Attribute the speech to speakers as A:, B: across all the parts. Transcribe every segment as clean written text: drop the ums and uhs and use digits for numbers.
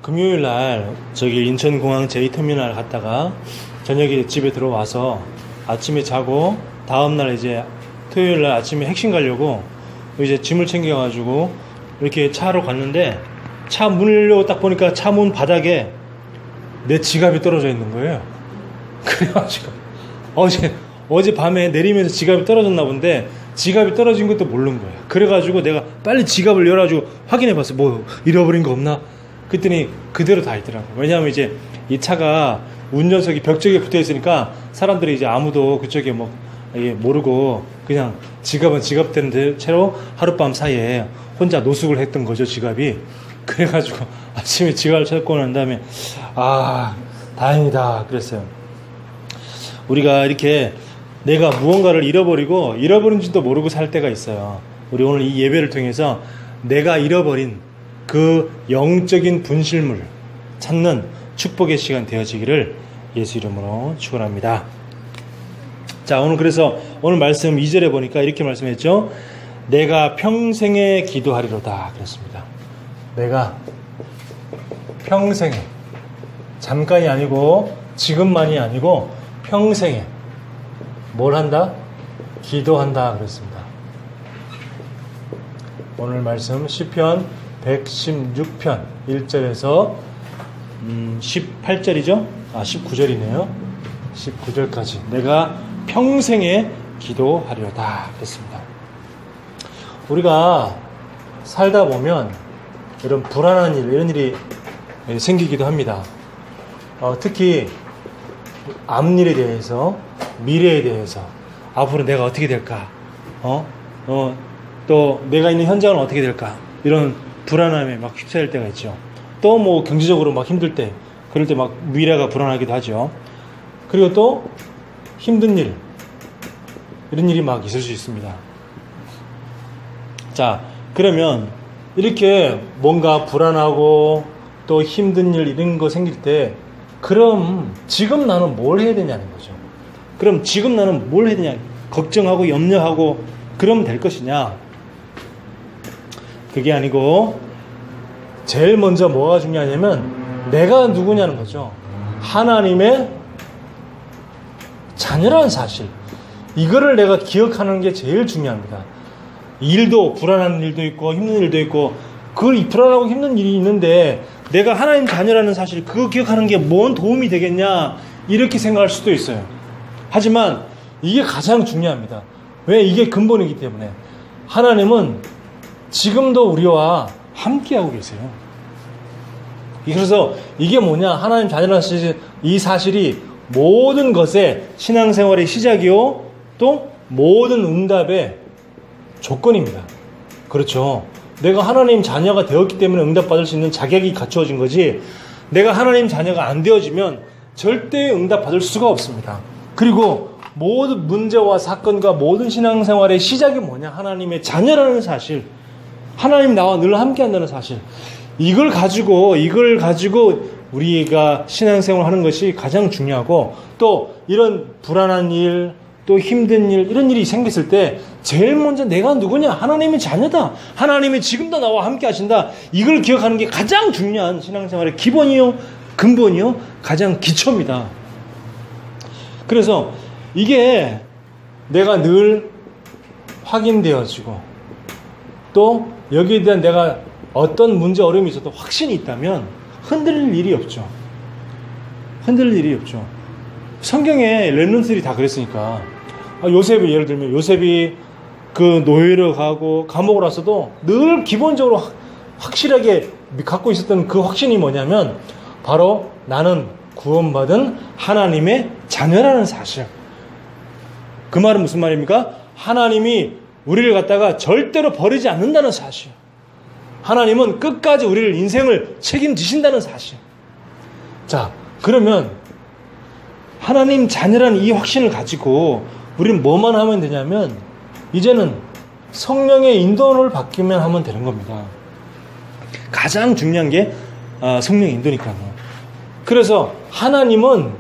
A: 금요일 날 저기 인천공항 제2터미널 갔다가 저녁에 집에 들어와서 아침에 자고 다음날 이제 토요일 날 아침에 핵심 가려고 이제 짐을 챙겨가지고 이렇게 차로 갔는데 차 문을 열려고 딱 보니까 차 문 바닥에 내 지갑이 떨어져 있는 거예요. 그래가지고 어제 밤에 내리면서 지갑이 떨어졌나 본데 지갑이 떨어진 것도 모르는 거예요. 그래가지고 내가 빨리 지갑을 열어가지고 확인해 봤어요. 뭐 잃어버린 거 없나? 그랬더니 그대로 다 있더라고요. 왜냐하면 이제 이 차가 운전석이 벽쪽에 붙어 있으니까 사람들이 이제 아무도 그쪽에 뭐 모르고 그냥 지갑은 지갑된 채로 하룻밤 사이에 혼자 노숙을 했던 거죠, 지갑이. 그래가지고 아침에 지갑을 찾고 난 다음에 다행이다 그랬어요. 우리가 이렇게 내가 무언가를 잃어버린지도 모르고 살 때가 있어요. 우리 오늘 이 예배를 통해서 내가 잃어버린 그 영적인 분실물을 찾는 축복의 시간 되어지기를 예수 이름으로 축원합니다. 자, 그래서 오늘 말씀 2절에 보니까 이렇게 말씀했죠. 내가 평생에 기도하리로다 그랬습니다. 내가 평생에, 잠깐이 아니고 지금만이 아니고 평생에 뭘 한다? 기도한다 그랬습니다. 오늘 말씀 시편 116편 1절에서 18절이죠? 19절이네요. 19절까지 내가 평생에 기도하려다 그랬습니다. 우리가 살다 보면 이런 불안한 일, 이런 일이 생기기도 합니다. 특히 앞일에 대해서, 미래에 대해서, 앞으로 내가 어떻게 될까? 또 내가 있는 현장은 어떻게 될까? 이런 불안함에 막 휩싸일 때가 있죠. 또 뭐 경제적으로 막 힘들 때, 그럴 때 막 미래가 불안하기도 하죠. 그리고 또 힘든 일, 이런 일이 막 있을 수 있습니다. 자, 그러면 이렇게 뭔가 불안하고 또 힘든 일 이런 거 생길 때 그럼 지금 나는 뭘 해야 되냐는 거죠. 그럼 지금 나는 뭘 해야 되냐? 걱정하고 염려하고 그러면 될 것이냐? 그게 아니고 제일 먼저 뭐가 중요하냐면 내가 누구냐는 거죠. 하나님의 자녀라는 사실. 이거를 내가 기억하는 게 제일 중요합니다. 일도 불안한 일도 있고 힘든 일도 있고 그 불안하고 힘든 일이 있는데 내가 하나님 자녀라는 사실 그거 기억하는 게 뭔 도움이 되겠냐 이렇게 생각할 수도 있어요. 하지만 이게 가장 중요합니다. 왜? 이게 근본이기 때문에 하나님은 지금도 우리와 함께하고 계세요. 그래서 이게 뭐냐? 하나님 자녀라는 사실, 이 사실이 모든 것의 신앙생활의 시작이요 또 모든 응답의 조건입니다. 그렇죠. 내가 하나님 자녀가 되었기 때문에 응답받을 수 있는 자격이 갖추어진 거지 내가 하나님 자녀가 안 되어지면 절대 응답받을 수가 없습니다. 그리고 모든 문제와 사건과 모든 신앙생활의 시작이 뭐냐? 하나님의 자녀라는 사실, 하나님 나와 늘 함께한다는 사실, 이걸 가지고 우리가 신앙생활을 하는 것이 가장 중요하고 또 이런 불안한 일 또 힘든 일 이런 일이 생겼을 때 제일 먼저 내가 누구냐? 하나님의 자녀다. 하나님이 지금도 나와 함께 하신다. 이걸 기억하는 게 가장 중요한 신앙생활의 기본이요 근본이요 가장 기초입니다. 그래서 이게 내가 늘 확인되어지고 또 여기에 대한 내가 어떤 문제 어려움이 있어도 확신이 있다면 흔들릴 일이 없죠. 흔들릴 일이 없죠. 성경에 렘넌트들이 다 그랬으니까 요셉이 예를 들면 요셉이 그 노예로 가고 감옥을 왔어도 늘 기본적으로 확실하게 갖고 있었던 그 확신이 뭐냐면 바로 나는 구원받은 하나님의 자녀라는 사실. 그 말은 무슨 말입니까? 하나님이 우리를 갖다가 절대로 버리지 않는다는 사실. 하나님은 끝까지 우리를 인생을 책임지신다는 사실. 자, 그러면 하나님 자녀라는 이 확신을 가지고 우리는 뭐만 하면 되냐면 이제는 성령의 인도를 받기만 하면 되는 겁니다. 가장 중요한 게 성령의 인도니까요. 그래서 하나님은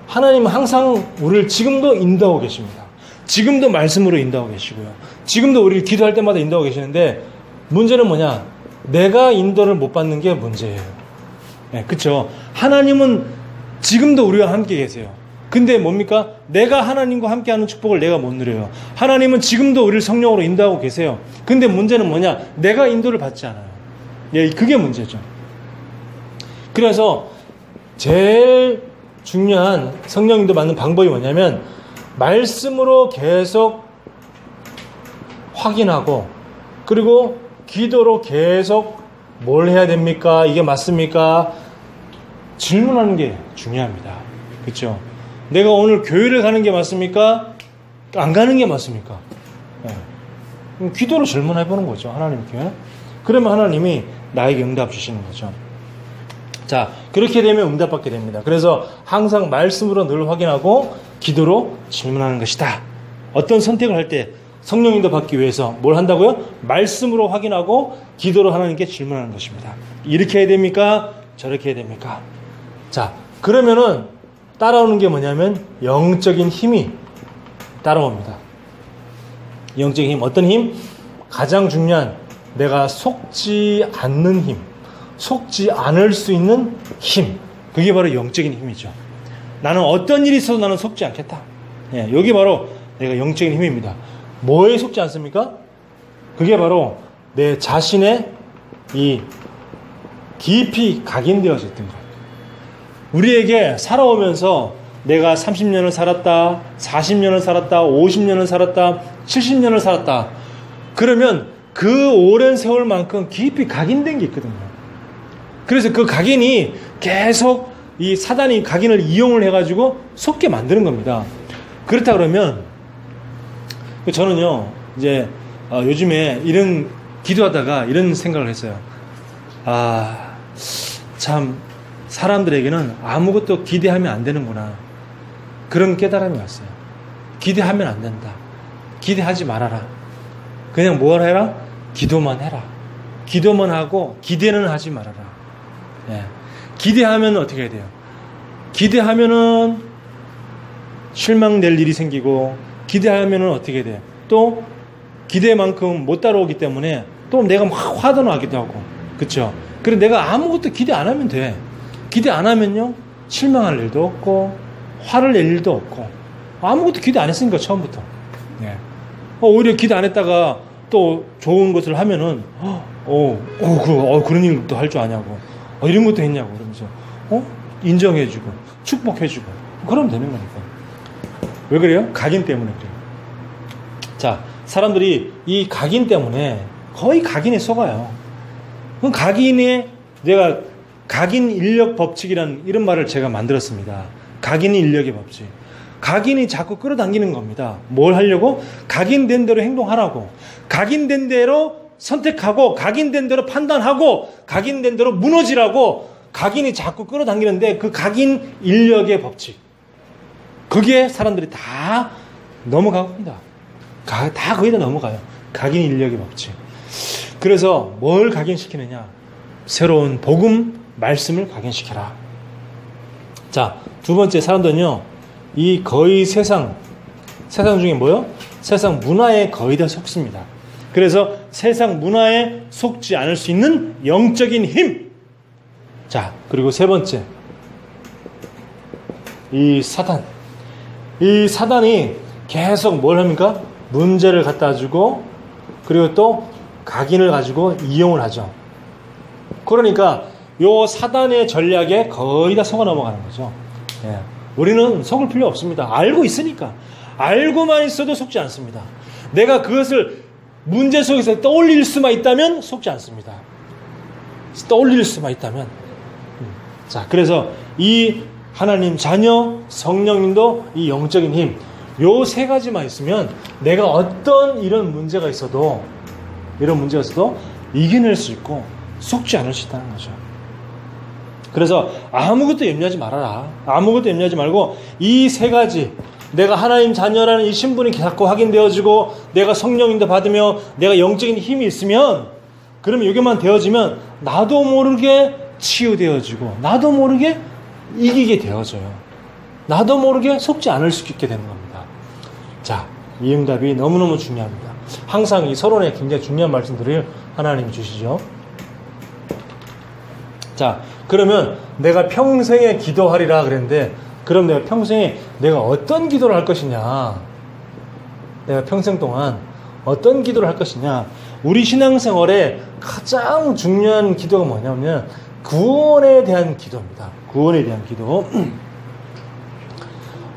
A: 항상 우리를 지금도 인도하고 계십니다. 지금도 말씀으로 인도하고 계시고요. 지금도 우리를 기도할 때마다 인도하고 계시는데 문제는 뭐냐? 내가 인도를 못 받는 게 문제예요. 네, 그쵸. 하나님은 지금도 우리와 함께 계세요. 근데 뭡니까? 내가 하나님과 함께하는 축복을 내가 못 누려요. 하나님은 지금도 우리를 성령으로 인도하고 계세요. 근데 문제는 뭐냐? 내가 인도를 받지 않아요. 예, 그게 문제죠. 그래서 제일 중요한 성령 인도 받는 방법이 뭐냐면 말씀으로 계속 확인하고 그리고 기도로 계속 뭘 해야 됩니까? 이게 맞습니까? 질문하는 게 중요합니다. 그렇죠? 내가 오늘 교회를 가는 게 맞습니까? 안 가는 게 맞습니까? 네. 기도로 질문해 보는 거죠. 하나님께. 그러면 하나님이 나에게 응답 주시는 거죠. 자, 그렇게 되면 응답받게 됩니다. 그래서 항상 말씀으로 늘 확인하고 기도로 질문하는 것이다. 어떤 선택을 할 때 성령님도 받기 위해서 뭘 한다고요? 말씀으로 확인하고 기도로 하나님께 질문하는 것입니다. 이렇게 해야 됩니까? 저렇게 해야 됩니까? 자, 그러면은 따라오는 게 뭐냐면 영적인 힘이 따라옵니다. 영적인 힘, 어떤 힘? 가장 중요한 내가 속지 않는 힘, 속지 않을 수 있는 힘, 그게 바로 영적인 힘이죠. 나는 어떤 일이 있어도 나는 속지 않겠다. 예, 여기 바로 내가 영적인 힘입니다. 뭐에 속지 않습니까? 그게 바로 내 자신의 이 깊이 각인되어져 있던 거예요. 우리에게 살아오면서 내가 30년을 살았다, 40년을 살았다, 50년을 살았다, 70년을 살았다. 그러면 그 오랜 세월만큼 깊이 각인된 게 있거든요. 그래서 그 각인이 계속 이 사단이 각인을 이용을 해가지고 속게 만드는 겁니다. 그렇다 그러면 저는요, 이제 요즘에 이런 기도하다가 이런 생각을 했어요. 참 사람들에게는 아무것도 기대하면 안 되는구나. 그런 깨달음이 왔어요. 기대하면 안 된다. 기대하지 말아라. 그냥 뭘 해라? 기도만 해라. 기도만 하고 기대는 하지 말아라. 예. 기대하면 어떻게 해야 돼요? 기대하면은 실망될 일이 생기고 기대하면은 어떻게 돼요? 또 기대만큼 못 따라오기 때문에 또 내가 막 화도 나기도 하고, 그렇죠? 그래서 내가 아무것도 기대 안 하면 돼. 기대 안 하면요 실망할 일도 없고 화를 낼 일도 없고 아무것도 기대 안 했으니까 처음부터. 예. 오히려 기대 안 했다가 또 좋은 것을 하면은 그런 일도 할 줄 아냐고, 이런 것도 했냐고 그러면서 인정해주고 축복해주고 그러면 되는 거니까. 왜 그래요? 각인 때문에 그래요. 자, 사람들이 이 각인 때문에 거의 각인에 속아요. 그럼 내가 각인 인력 법칙이라는 이런 말을 제가 만들었습니다. 각인 인력의 법칙. 각인이 자꾸 끌어당기는 겁니다. 뭘 하려고? 각인된 대로 행동하라고. 각인된 대로 선택하고, 각인된 대로 판단하고, 각인된 대로 무너지라고 각인이 자꾸 끌어당기는데 그 각인 인력의 법칙. 그게 사람들이 다 넘어갑니다. 다 거의 다 넘어가요. 각인 인력의 법칙. 그래서 뭘 각인시키느냐? 새로운 복음, 말씀을 각인시켜라. 자, 두 번째, 사람들은요, 이 거의 세상 중에 뭐요? 세상 문화에 거의 다 속습니다. 그래서 세상 문화에 속지 않을 수 있는 영적인 힘. 자, 그리고 세 번째, 이 사단이 계속 뭘 합니까? 문제를 갖다 주고 그리고 또 각인을 가지고 이용을 하죠. 그러니까 요 사단의 전략에 거의 다 속아 넘어가는 거죠. 예. 우리는 속을 필요 없습니다. 알고 있으니까. 알고만 있어도 속지 않습니다. 내가 그것을 문제 속에서 떠올릴 수만 있다면 속지 않습니다. 떠올릴 수만 있다면. 자, 그래서 이 하나님 자녀, 성령님도 이 영적인 힘, 요 세 가지만 있으면 내가 어떤 이런 문제가 있어도 이겨낼 수 있고 속지 않을 수 있다는 거죠. 그래서 아무것도 염려하지 말아라. 아무것도 염려하지 말고 이 세 가지, 내가 하나님 자녀라는 이 신분이 자꾸 확인되어지고 내가 성령님도 받으며 내가 영적인 힘이 있으면, 그러면 이게만 되어지면 나도 모르게 치유되어지고 나도 모르게 이기게 되어져요. 나도 모르게 속지 않을 수 있게 되는 겁니다. 자, 이 응답이 너무너무 중요합니다. 항상 이 서론에 굉장히 중요한 말씀들을 하나님이 주시죠. 자, 그러면 내가 평생에 기도하리라 그랬는데, 그럼 내가 평생에 내가 어떤 기도를 할 것이냐? 내가 평생 동안 어떤 기도를 할 것이냐? 우리 신앙생활에 가장 중요한 기도가 뭐냐면 구원에 대한 기도입니다. 구원에 대한 기도.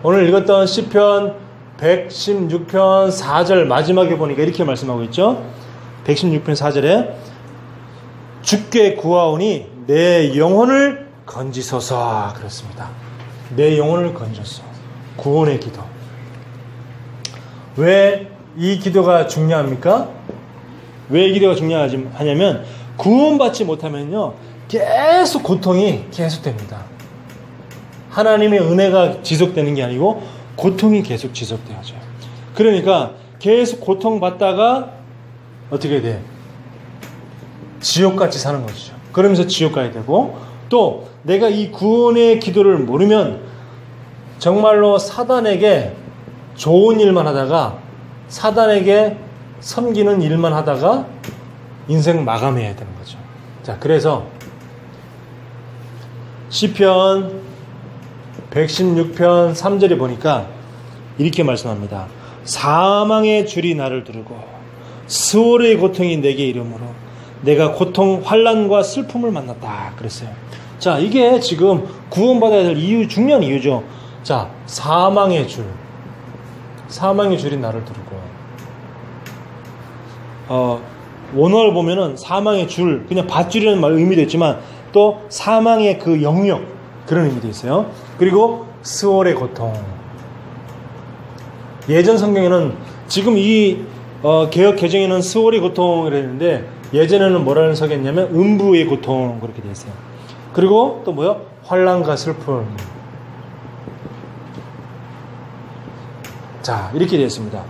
A: 오늘 읽었던 시편 116편 4절 마지막에 보니까 이렇게 말씀하고 있죠. 116편 4절에 주께 구하오니 내 영혼을 건지소서 그랬습니다. 내 영혼을 건졌어. 구원의 기도. 왜 이 기도가 중요합니까? 왜 이 기도가 중요하냐면 구원받지 못하면요 계속 고통이 계속됩니다. 하나님의 은혜가 지속되는 게 아니고 고통이 계속 지속되어져요. 그러니까 계속 고통받다가 어떻게 돼? 지옥같이 사는 것이죠. 그러면서 지옥 가야 되고, 또 내가 이 구원의 기도를 모르면 정말로 사단에게 좋은 일만 하다가, 사단에게 섬기는 일만 하다가 인생 마감해야 되는 거죠. 자, 그래서 시편 116편 3절에 보니까 이렇게 말씀합니다. 사망의 줄이 나를 두르고 스월의 고통이 내게 이르므로 내가 고통, 환난과 슬픔을 만났다 그랬어요. 자, 이게 지금 구원받아야 될 이유, 중요한 이유죠. 자, 사망의 줄이 나를 두르고, 원어를 보면은 사망의 줄, 그냥 밧줄이라는 말 의미도 있지만 또 사망의 그 영역, 그런 의미도 있어요. 그리고 스월의 고통. 예전 성경에는, 지금 이 개역 개정에는 스월의 고통이라고 했는데 예전에는 뭐라는 서겠냐면 음부의 고통, 그렇게 되어 있어요. 그리고 또 뭐요? 환난과 슬픔. 자, 이렇게 되어 있습니다.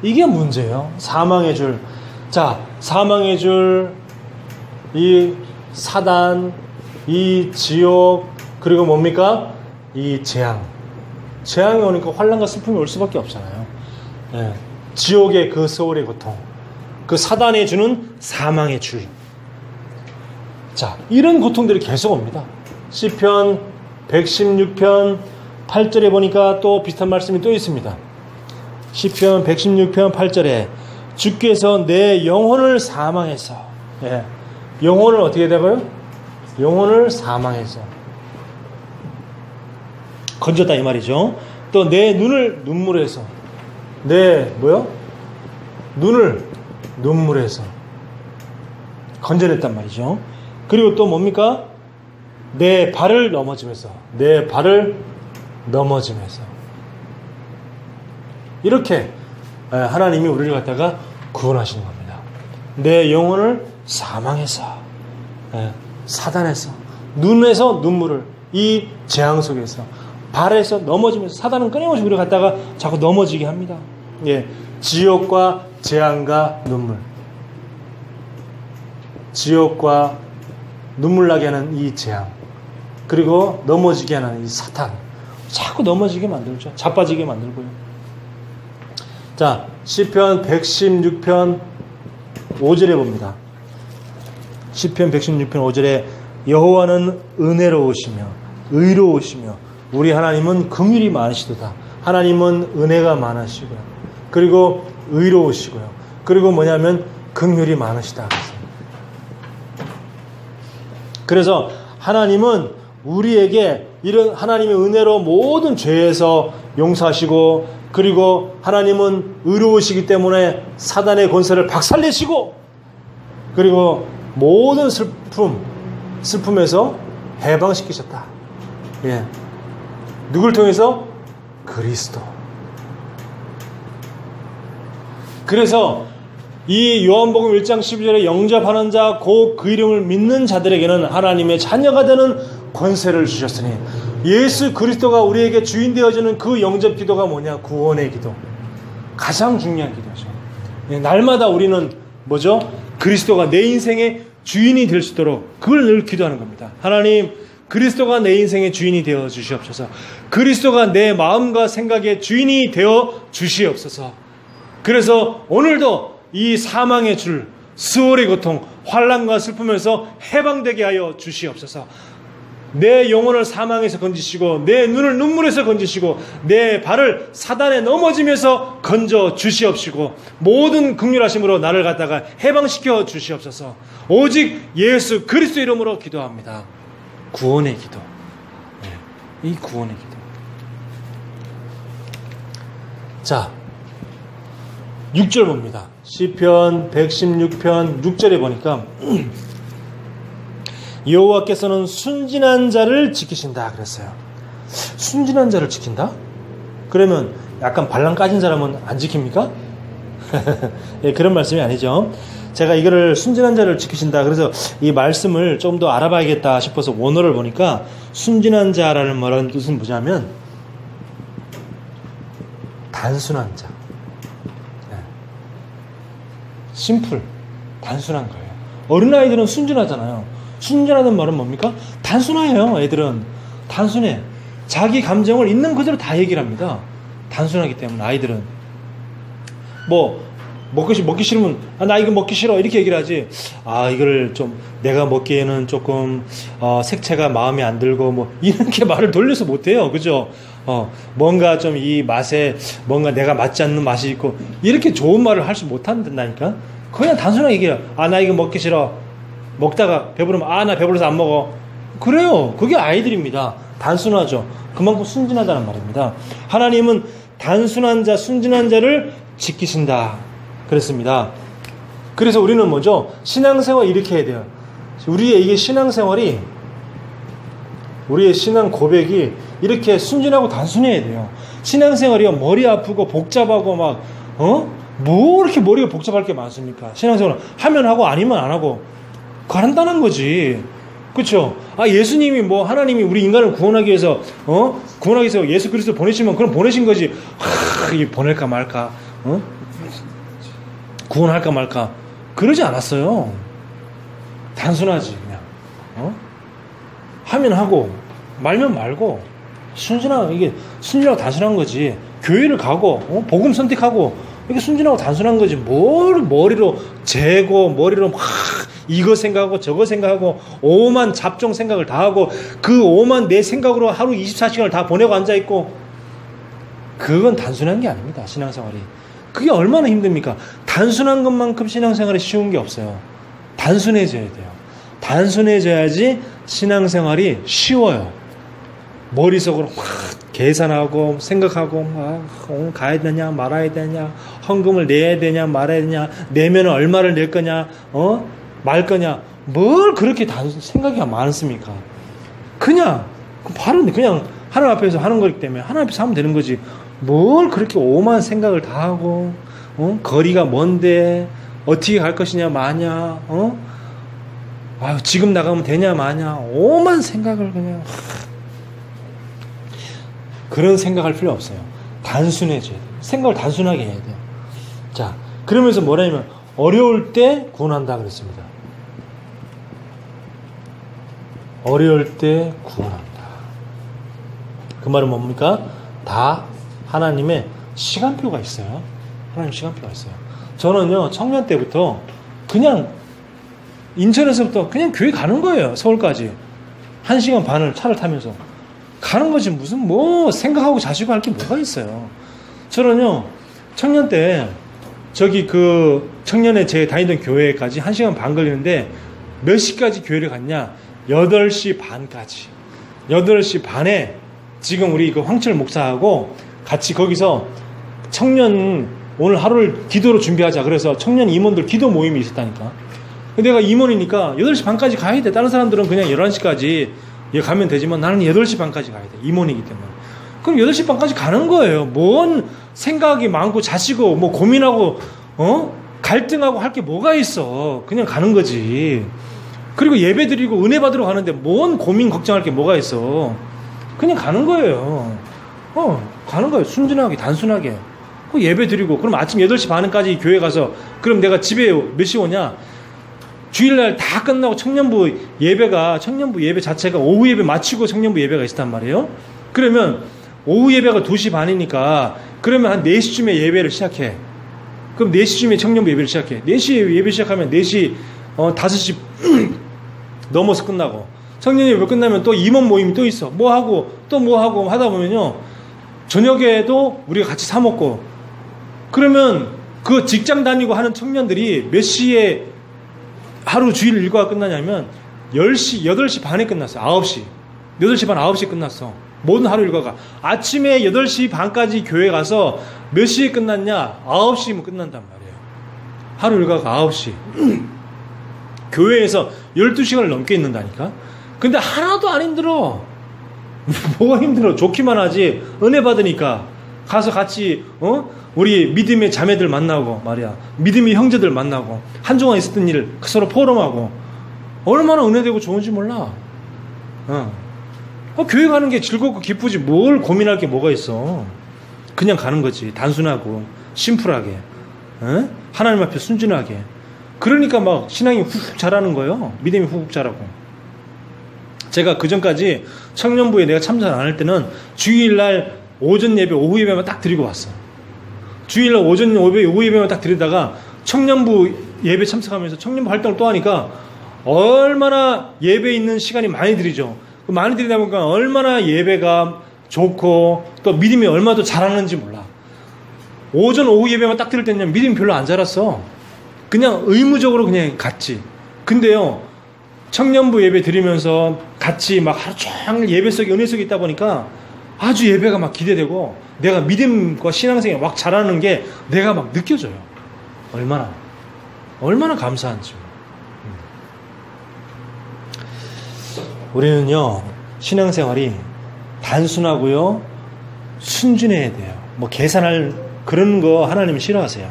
A: 이게 문제예요. 사망의 줄. 자, 사망의 줄, 이 사단, 이 지옥, 그리고 뭡니까? 이 재앙이 오니까 환난과 슬픔이 올 수밖에 없잖아요. 예. 지옥의 그 스월의 고통, 그 사단이 주는 사망의 줄. 자, 이런 고통들이 계속 옵니다. 시편 116편 8절에 보니까 또 비슷한 말씀이 또 있습니다. 시편 116편 8절에 주께서 내 영혼을 사망해서, 예. 영혼을 어떻게 되고요? 영혼을 사망해서 건졌다 이 말이죠. 또 내 눈을 눈물에서, 눈을 눈물에서 건져냈단 말이죠. 그리고 또 뭡니까? 내 발을 넘어지면서, 이렇게 하나님이 우리를 갖다가 구원하시는 겁니다. 내 영혼을 사망해서, 사단에서, 눈에서 눈물을, 이 재앙 속에서, 발에서 넘어지면서, 사단은 끊임없이 우리를 갖다가 자꾸 넘어지게 합니다. 예, 지옥과 재앙과 눈물, 지옥과 눈물 나게 하는 이 재앙, 그리고 넘어지게 하는 이 사탄, 자꾸 넘어지게 만들죠. 자빠지게 만들고요. 자, 시편 116편 5절에 봅니다. 시편 116편 5절에 여호와는 은혜로우시며 의로우시며 우리 하나님은 긍휼이 많으시도다. 하나님은 은혜가 많으시고요. 그리고 의로우시고요. 그리고 뭐냐면 긍휼이 많으시다. 그래서 하나님은 우리에게 이런 하나님의 은혜로 모든 죄에서 용서하시고, 그리고 하나님은 의로우시기 때문에 사단의 권세를 박살내시고, 그리고 모든 슬픔에서 해방시키셨다. 예. 누굴 통해서? 그리스도. 그래서 이 요한복음 1장 12절에 영접하는 자, 곧 그 이름을 믿는 자들에게는 하나님의 자녀가 되는 권세를 주셨으니, 예수 그리스도가 우리에게 주인 되어주는 그 영접 기도가 뭐냐? 구원의 기도. 가장 중요한 기도죠. 날마다 우리는 뭐죠? 그리스도가 내 인생의 주인이 될 수 있도록 그걸 늘 기도하는 겁니다. 하나님, 그리스도가 내 인생의 주인이 되어 주시옵소서. 그리스도가 내 마음과 생각의 주인이 되어 주시옵소서. 그래서 오늘도 이 사망의 줄, 수월의 고통, 환난과 슬픔에서 해방되게 하여 주시옵소서. 내 영혼을 사망에서 건지시고 내 눈을 눈물에서 건지시고 내 발을 사단에 넘어지면서 건져 주시옵시고 모든 긍휼하심으로 나를 갖다가 해방시켜 주시옵소서. 오직 예수 그리스도 이름으로 기도합니다. 구원의 기도. 네, 이 구원의 기도. 자, 6절 봅니다. 시편 116편 6절에 보니까 여호와께서는 순진한 자를 지키신다 그랬어요. 순진한 자를 지킨다? 그러면 약간 발랑 까진 사람은 안 지킵니까? 예, 그런 말씀이 아니죠. 제가 이거를 순진한 자를 지키신다. 그래서 이 말씀을 좀 더 알아봐야겠다 싶어서 원어를 보니까 순진한 자라는 말은 뜻은 뭐냐면 단순한 자. 예. 심플. 단순한 거예요. 어린아이들은 순진하잖아요. 순진하다는 말은 뭡니까? 단순해요. 애들은 단순해. 자기 감정을 있는 그대로 다 얘기를 합니다. 단순하기 때문에 아이들은 뭐 먹기 싫으면 나 이거 먹기 싫어 이렇게 얘기를 하지. 이거를 좀 내가 먹기에는 조금 색채가 마음에 안 들고 뭐 이렇게 말을 돌려서 못해요. 그죠? 뭔가 좀 이 맛에 뭔가 내가 맞지 않는 맛이 있고 이렇게 좋은 말을 할 수 못한다니까. 그냥 단순하게 얘기해요. 나 이거 먹기 싫어. 먹다가 배부르면 나 배불러서 안 먹어. 그래요. 그게 아이들입니다. 단순하죠. 그만큼 순진하다는 말입니다. 하나님은 단순한 자, 순진한 자를 지키신다 그랬습니다. 그래서 우리는 뭐죠? 신앙생활 이렇게 해야 돼요. 우리의 신앙생활이, 우리의 신앙 고백이 이렇게 순진하고 단순해야 돼요. 신앙생활이요, 머리 아프고 복잡하고 뭐 이렇게 머리가 복잡할 게 많습니까? 신앙생활은 하면 하고 아니면 안 하고 간단한 거지. 그렇죠? 예수님이 하나님이 우리 인간을 구원하기 위해서 구원하기 위해서 예수 그리스도 보내시면 그럼 보내신 거지. 이게 보낼까 말까, 구원할까 말까 그러지 않았어요. 단순하지. 그냥 하면 하고 말면 말고 이게 순진하고 단순한 거지. 교회를 가고 복음 선택하고 이게 순진하고 단순한 거지. 뭘 머리로 재고 머리로 막 이거 생각하고 저거 생각하고 오만 잡종 생각을 다 하고 그 오만 내 생각으로 하루 24시간을 다 보내고 앉아있고, 그건 단순한 게 아닙니다. 신앙생활이. 그게 얼마나 힘듭니까? 단순한 것만큼 신앙생활이 쉬운 게 없어요. 단순해져야 돼요. 단순해져야지 신앙생활이 쉬워요. 머릿속으로 확 계산하고 생각하고 오늘 가야 되냐 말아야 되냐, 헌금을 내야 되냐 말아야 되냐, 내면 얼마를 낼 거냐 말 거냐, 뭘 그렇게 생각이 많습니까? 그냥 바로 그냥 하나님 앞에서 하는 거기 때문에 하나님 앞에서 하면 되는 거지. 뭘 그렇게 오만 생각을 다 하고 거리가 먼데 어떻게 갈 것이냐 마냐, 지금 나가면 되냐 마냐, 오만 생각을 그냥 그런 생각할 필요 없어요. 단순해져야 돼요. 생각을 단순하게 해야 돼요. 자, 그러면서 뭐라냐면 어려울 때 구원한다 그랬습니다. 어려울 때 구원한다. 그 말은 뭡니까? 다 하나님의 시간표가 있어요. 하나님 시간표가 있어요. 저는요, 청년 때부터 그냥 인천에서부터 그냥 교회 가는 거예요. 서울까지 1시간 반을 차를 타면서 가는 거지. 무슨 생각하고 자시고 할 게 뭐가 있어요. 저는요, 청년 때 청년에 제 다니던 교회까지 1시간 반 걸리는데 몇 시까지 교회를 갔냐? 8시 반까지. 8시 반에 지금 우리 황철 목사하고 같이 거기서 청년 오늘 하루를 기도로 준비하자. 그래서 청년 임원들 기도 모임이 있었다니까. 내가 임원이니까 8시 반까지 가야 돼. 다른 사람들은 그냥 11시까지 가면 되지만 나는 8시 반까지 가야 돼. 임원이기 때문에. 그럼 8시 반까지 가는 거예요. 뭔 생각이 많고 자시고 고민하고 갈등하고 할 게 뭐가 있어. 그냥 가는 거지. 그리고 예배 드리고 은혜 받으러 가는데 뭔 고민 걱정할 게 뭐가 있어. 그냥 가는 거예요. 가는 거예요. 순진하게 단순하게. 예배 드리고 그럼 아침 8시 반까지 교회 가서 그럼 내가 집에 몇 시 오냐? 주일날 다 끝나고 청년부 예배 자체가 오후 예배 마치고 청년부 예배가 있었단 말이에요. 그러면 오후 예배가 2시 반이니까 그러면 한 4시쯤에 예배를 시작해. 그럼 4시쯤에 청년부 예배를 시작해. 4시에 예배 시작하면 4시, 5시 넘어서 끝나고, 청년 예배 끝나면 또 임원 모임이 또 있어. 뭐 하고, 또 뭐 하고 하다 보면요, 저녁에도 우리가 같이 사먹고, 그러면 그 직장 다니고 하는 청년들이 몇 시에 하루 주일 일과가 끝나냐면 10시, 8시 반에 끝났어요. 9시. 8시 반, 9시에 끝났어. 모든 하루 일과가. 아침에 8시 반까지 교회 가서 몇 시에 끝났냐? 9시면 끝난단 말이에요. 하루 일과가 9시. 교회에서 12시간을 넘게 있는다니까? 근데 하나도 안 힘들어. 뭐가 힘들어? 좋기만 하지. 은혜 받으니까. 가서 같이, 우리 믿음의 자매들 만나고 말이야. 믿음의 형제들 만나고. 한동안 있었던 일 서로 포럼하고. 얼마나 은혜되고 좋은지 몰라. 교회 가는 게 즐겁고 기쁘지 뭘 고민할 게 뭐가 있어. 그냥 가는 거지. 단순하고 심플하게, 하나님 앞에 순진하게. 그러니까 막 신앙이 훅 자라는 거예요. 믿음이 훅 자라고. 제가 그전까지 청년부에 내가 참석 안 할 때는 주일날 오전 예배, 오후 예배만 딱 드리고 왔어. 주일날 오전 예배, 오후 예배만 딱 드리다가 청년부 예배 참석하면서 청년부 활동을 또 하니까 얼마나 예배 있는 시간이 많이 들이죠. 많이 들이다 보니까 얼마나 예배가 좋고 또 믿음이 얼마나 더 자라는지 몰라. 오전 오후 예배만 딱 들을 때는 믿음이 별로 안 자랐어. 그냥 의무적으로 그냥 갔지. 근데요, 청년부 예배 드리면서 같이 막 하루 종일 예배 속에 은혜 속에 있다 보니까 아주 예배가 막 기대되고 내가 믿음과 신앙생활이 막 자라는 게 내가 막 느껴져요. 얼마나 감사한지. 우리는요, 신앙생활이 단순하고요, 순진해야 돼요. 뭐 계산할 그런 거 하나님은 싫어하세요.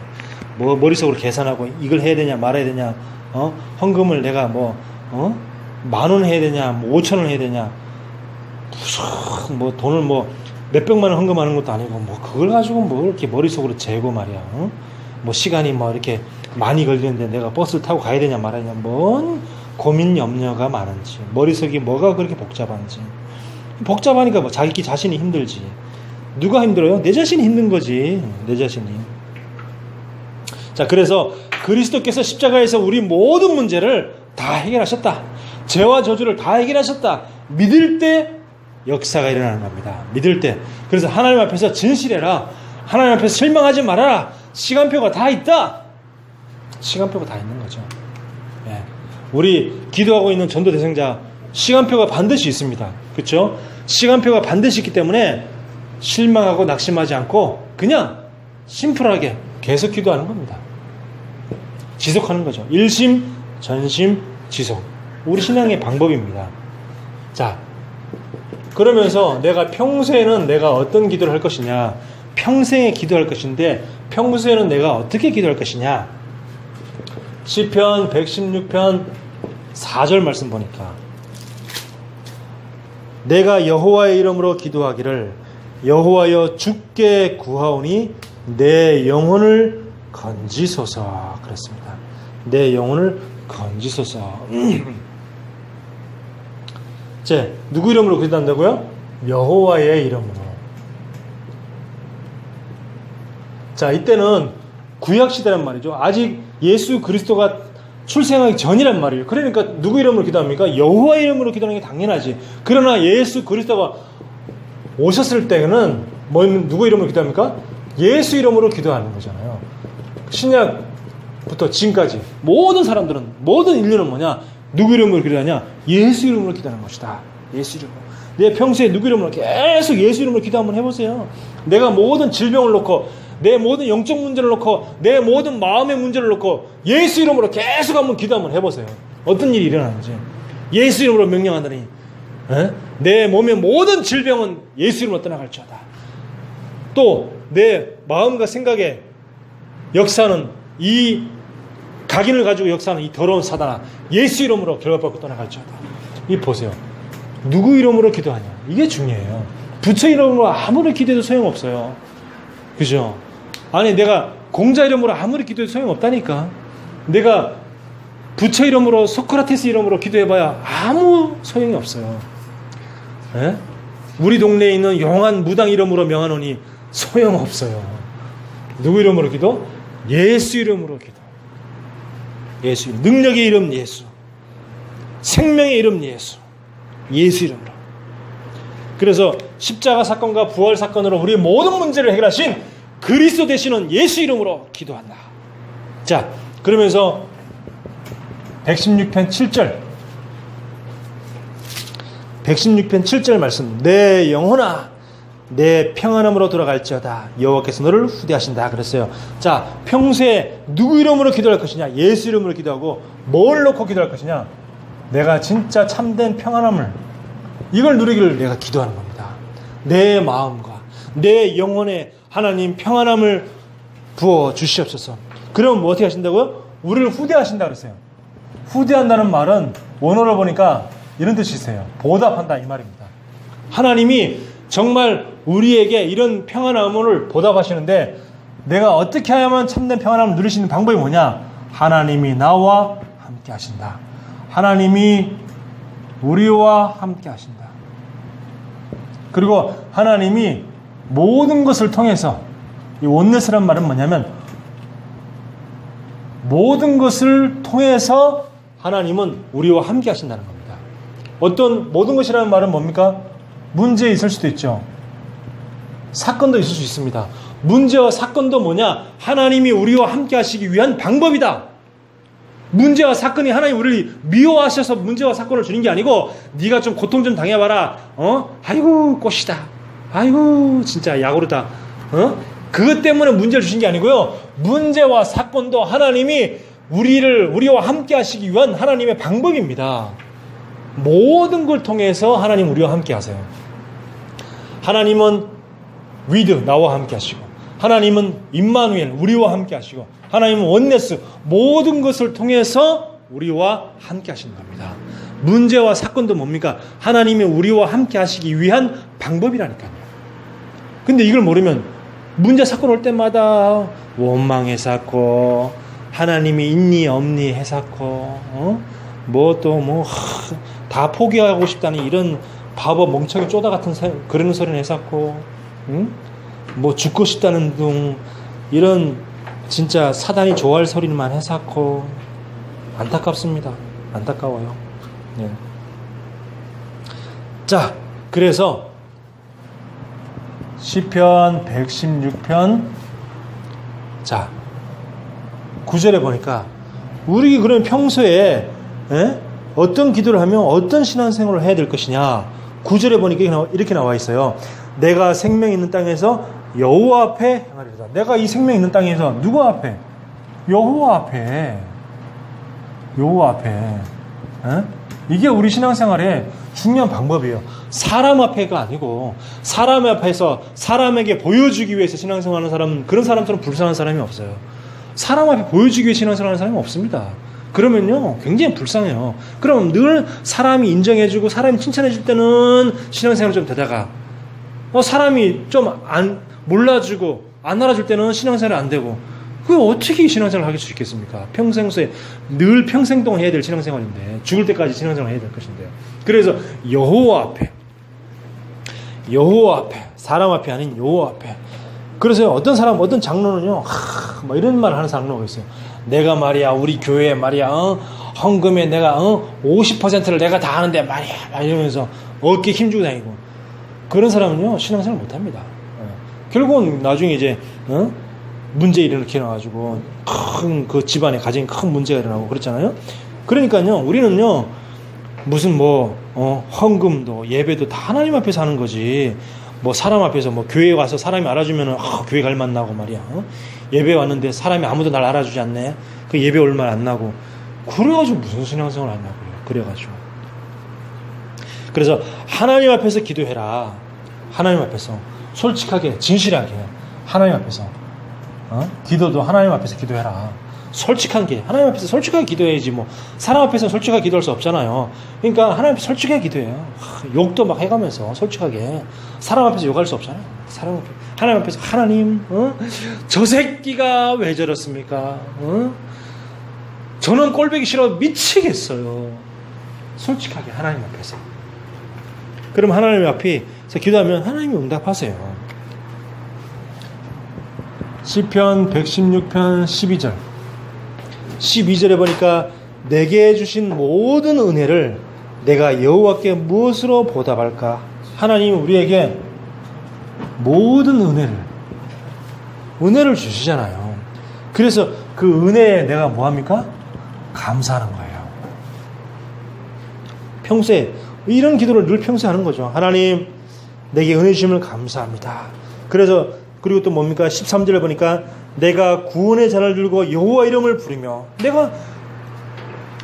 A: 뭐 머릿속으로 계산하고 이걸 해야 되냐 말아야 되냐, 헌금을 내가 뭐 10,000원 해야 되냐, 뭐 5,000원 해야 되냐, 무슨 뭐 돈을 뭐 몇백만 원 헌금하는 것도 아니고 뭐 그걸 가지고 뭐 이렇게 머릿속으로 재고 말이야. 뭐 시간이 뭐 이렇게 많이 걸리는데 내가 버스를 타고 가야 되냐 말아야 되냐, 뭔 고민 염려가 많은지, 머릿속이 뭐가 그렇게 복잡한지. 복잡하니까 뭐 자기 자신이 힘들지. 누가 힘들어요? 내 자신이 힘든 거지. 내 자신이. 자, 그래서 그리스도께서 십자가에서 우리 모든 문제를 다 해결하셨다. 죄와 저주를 다 해결하셨다. 믿을 때 역사가 일어나는 겁니다. 믿을 때. 그래서 하나님 앞에서 진실해라. 하나님 앞에서 실망하지 말아라. 시간표가 다 있다. 시간표가 다 있는 거죠. 예. 우리 기도하고 있는 전도 대상자 시간표가 반드시 있습니다. 그렇죠? 시간표가 반드시 있기 때문에 실망하고 낙심하지 않고 그냥 심플하게 계속 기도하는 겁니다. 지속하는 거죠. 일심, 전심, 지속. 우리 신앙의 방법입니다. 자, 그러면서 내가 평소에는 내가 어떤 기도를 할 것이냐, 평생에 기도할 것인데 평소에는 내가 어떻게 기도할 것이냐. 시편 116편 4절 말씀 보니까 내가 여호와의 이름으로 기도하기를 여호와여 주께 구하오니 내 영혼을 건지소서 그랬습니다. 내 영혼을 건지소서. 제 누구 이름으로 기도한다고요? 여호와의 이름으로. 자, 이때는 구약시대란 말이죠. 아직 예수 그리스도가 출생하기 전이란 말이에요. 그러니까 누구 이름으로 기도합니까? 여호와의 이름으로 기도하는 게 당연하지. 그러나 예수 그리스도가 오셨을 때는 누구 이름으로 기도합니까? 예수 이름으로 기도하는 거잖아요. 신약부터 지금까지 모든 사람들은, 모든 인류는 뭐냐? 누구 이름으로 기도하냐? 예수 이름으로 기도하는 것이다. 예수 이름으로. 내 평소에 누구 이름으로 계속 예수 이름으로 기도 한번 해보세요. 내가 모든 질병을 놓고, 내 모든 영적 문제를 놓고, 내 모든 마음의 문제를 놓고 예수 이름으로 계속 한번 기도 한번 해보세요. 어떤 일이 일어나는지. 예수 이름으로 명령하더니 내 몸의 모든 질병은 예수 이름으로 떠나갈지어다. 또 내 마음과 생각에 역사는, 이 각인을 가지고 역사는 이 더러운 사단아, 예수 이름으로 결박받고 떠나갈지어다. 이 보세요. 누구 이름으로 기도하냐, 이게 중요해요. 부처 이름으로 아무리 기도해도 소용없어요. 그죠? 아니, 내가 공자 이름으로 아무리 기도해도 소용없다니까. 내가 부처 이름으로, 소크라테스 이름으로 기도해봐야 아무 소용이 없어요. 에? 우리 동네에 있는 용한 무당 이름으로 명하노니 소용없어요. 누구 이름으로 기도? 예수 이름으로 기도. 예수 이름. 능력의 이름 예수. 생명의 이름 예수. 예수 이름으로. 그래서 십자가 사건과 부활 사건으로 우리의 모든 문제를 해결하신 그리스도 되시는 예수 이름으로 기도한다. 자, 그러면서 116편 7절 116편 7절 말씀. 내 영혼아 내 평안함으로 돌아갈지어다 여호와께서 너를 후대하신다 그랬어요. 자, 평소에 누구 이름으로 기도할 것이냐? 예수 이름으로 기도하고 뭘 놓고 기도할 것이냐? 내가 진짜 참된 평안함을 이걸 누리기를 내가 기도하는 겁니다. 내 마음과 내 영혼에 하나님 평안함을 부어 주시옵소서. 그럼 뭐 어떻게 하신다고요? 우리를 후대하신다 그랬어요. 후대한다는 말은 원어를 보니까 이런 뜻이 있어요. 보답한다 이 말입니다. 하나님이 정말 우리에게 이런 평안함을 보답하시는데 내가 어떻게 하야만 참된 평안함을 누릴 수 있는 방법이 뭐냐? 하나님이 나와 함께 하신다. 하나님이 우리와 함께 하신다. 그리고 하나님이 모든 것을 통해서 이 온네스란 말은 뭐냐면 모든 것을 통해서 하나님은 우리와 함께 하신다는 겁니다. 어떤 모든 것이라는 말은 뭡니까? 문제 있을 수도 있죠. 사건도 있을 수 있습니다. 문제와 사건도 뭐냐? 하나님이 우리와 함께 하시기 위한 방법이다. 문제와 사건이 하나님 우리를 미워하셔서 문제와 사건을 주는 게 아니고 네가 좀 고통 좀 당해봐라. 아이고 꽃이다. 아이고 진짜 야구르다. 그것 때문에 문제를 주신 게 아니고요. 문제와 사건도 하나님이 우리와 함께 하시기 위한 하나님의 방법입니다. 모든 걸 통해서 하나님 우리와 함께 하세요. 하나님은 위드 나와 함께 하시고 하나님은 임마누엘 우리와 함께 하시고 하나님은 원네스 모든 것을 통해서 우리와 함께 하시는 겁니다. 문제와 사건도 뭡니까? 하나님이 우리와 함께 하시기 위한 방법이라니까요. 근데 이걸 모르면 문제 사건 올 때마다 원망해서고 하나님이 있니 없니 해서고 다 포기하고 싶다는 이런 바보 멍청이 쪼다 같은 그런 소리는 해서고 뭐 죽고 싶다는 둥 이런 진짜 사단이 좋아할 소리만 해서고 안타깝습니다. 안타까워요. 네. 자, 그래서 시편 116편 자 9절에 보니까 우리 그러면 평소에 어떤 기도를 하면 어떤 신앙생활을 해야 될 것이냐 9절에 보니까 이렇게 나와 있어요. 내가 생명 있는 땅에서 여호와 앞에 행하리로다. 내가 이 생명 있는 땅에서 누구 앞에? 여호와 앞에. 여호와 앞에. 이게 우리 신앙생활의 중요한 방법이에요. 사람 앞에가 아니고 사람 앞에서 사람에게 보여주기 위해서 신앙생활하는 사람 그런 사람처럼 불쌍한 사람이 없어요. 사람 앞에 보여주기 위해 신앙생활하는 사람이 없습니다. 그러면요 굉장히 불쌍해요. 그럼 늘 사람이 인정해주고 사람이 칭찬해줄 때는 신앙생활 좀 되다가 사람이 좀 몰라주고 안 알아줄 때는 신앙생활이 안 되고 그게 어떻게 신앙생활을 하게 수 있겠습니까? 평생에 늘 평생 동안 해야 될 신앙생활인데 죽을 때까지 신앙생활을 해야 될 것인데요. 그래서 여호와 앞에 사람 앞이 아닌 여호와 앞에. 그래서 어떤 사람 어떤 장로는요 막 이런 말을 하는 장로가 있어요. 내가 말이야 우리 교회에 말이야 헌금에 내가 50%를 내가 다 하는데 말이야 막 이러면서 어깨 힘주고 다니고 그런 사람은요 신앙생활 못합니다. 결국은 나중에 이제 문제 일으켜놔가지고 큰 그 집안에 가진 큰 문제가 일어나고 그랬잖아요. 그러니까요 우리는요 무슨 헌금도 예배도 다 하나님 앞에서 하는 거지 사람 앞에서 교회에 가서 사람이 알아주면은 교회 갈 맛 나고 말이야. 예배 왔는데 사람이 아무도 날 알아주지 않네. 그 예배 올 말 안 나고 그래가지고 무슨 신앙생활 하냐고요. 그래가지고 그래서 하나님 앞에서 기도해라. 하나님 앞에서 솔직하게 진실하게 하나님 앞에서 기도도 하나님 앞에서 기도해라. 솔직한 게 하나님 앞에서 솔직하게 기도해야지 사람 앞에서 솔직하게 기도할 수 없잖아요. 그러니까 하나님 앞에서 솔직하게 기도해요. 욕도 막 해가면서 솔직하게 사람 앞에서 욕할 수 없잖아요. 하나님 앞에서 하나님 저 새끼가 왜 저렇습니까? 저는 꼴보기 싫어 미치겠어요. 솔직하게 하나님 앞에서. 그럼 하나님 앞에서 기도하면 하나님이 응답하세요. 시편 116편 12절. 12절에 보니까 내게 주신 모든 은혜를 내가 여호와께 무엇으로 보답할까? 하나님 우리에게 모든 은혜를 주시잖아요. 그래서 그 은혜에 내가 뭐합니까? 감사하는 거예요. 평소에 이런 기도를 늘 평소에 하는 거죠. 하나님 내게 은혜 주심을 감사합니다. 그래서 그리고 또 뭡니까? 13절에 보니까 내가 구원의 잔을 들고 여호와 이름을 부르며, 내가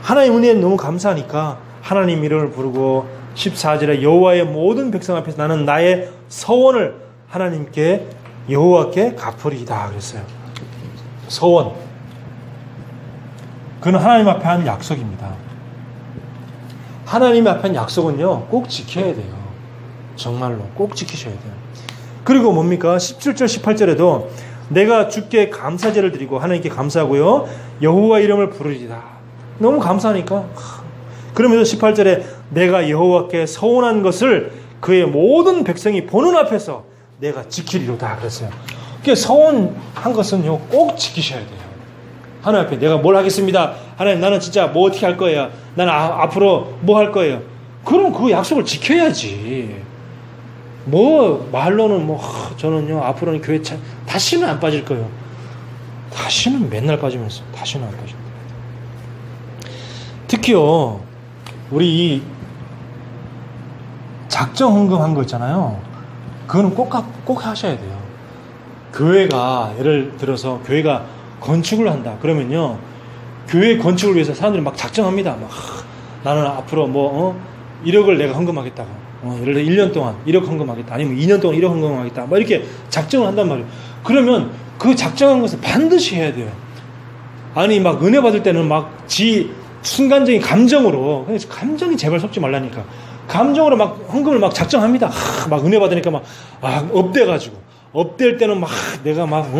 A: 하나님 은혜에 너무 감사하니까 하나님 이름을 부르고, 14절에 여호와의 모든 백성 앞에서 나는 나의 서원을 하나님께 여호와께 갚으리이다 그랬어요. 서원, 그는 하나님 앞에 한 약속입니다. 하나님 앞에 한 약속은요 꼭 지켜야 돼요. 정말로 꼭 지키셔야 돼요. 그리고 뭡니까? 17절 18절에도 내가 주께 감사제를 드리고 하나님께 감사하고요 여호와 이름을 부르리다. 너무 감사하니까. 그러면서 18절에 내가 여호와께 서원한 것을 그의 모든 백성이 보는 앞에서 내가 지키리로다 그랬어요. 그러니까 서원한 것은요 꼭 지키셔야 돼요. 하나님 앞에 내가 뭘 하겠습니다. 하나님 나는 진짜 뭐 어떻게 할 거예요. 나는 앞으로 뭐 할 거예요. 그럼 그 약속을 지켜야지. 뭐 말로는 뭐 저는요 앞으로는 교회 다시는 안 빠질 거예요. 다시는 맨날 빠지면서 다시는 안 빠집니다. 특히요 우리 이 작정 헌금한 거 있잖아요. 그거는 꼭 하셔야 돼요. 교회가 예를 들어서 교회가 건축을 한다 그러면요 교회 건축을 위해서 사람들이 막 작정합니다. 막 나는 앞으로 1억을 내가 헌금하겠다고, 예를 들어 1년 동안 1억 헌금하겠다, 아니면 2년 동안 1억 헌금하겠다, 막 이렇게 작정을 한단 말이에요. 그러면 그 작정한 것을 반드시 해야 돼요. 아니 막 은혜 받을 때는 막 순간적인 감정으로, 감정이 제발 섞지 말라니까, 감정으로 막 헌금을 막 작정합니다. 막 은혜 받으니까 막 업돼가지고, 업될 때는 막 내가 막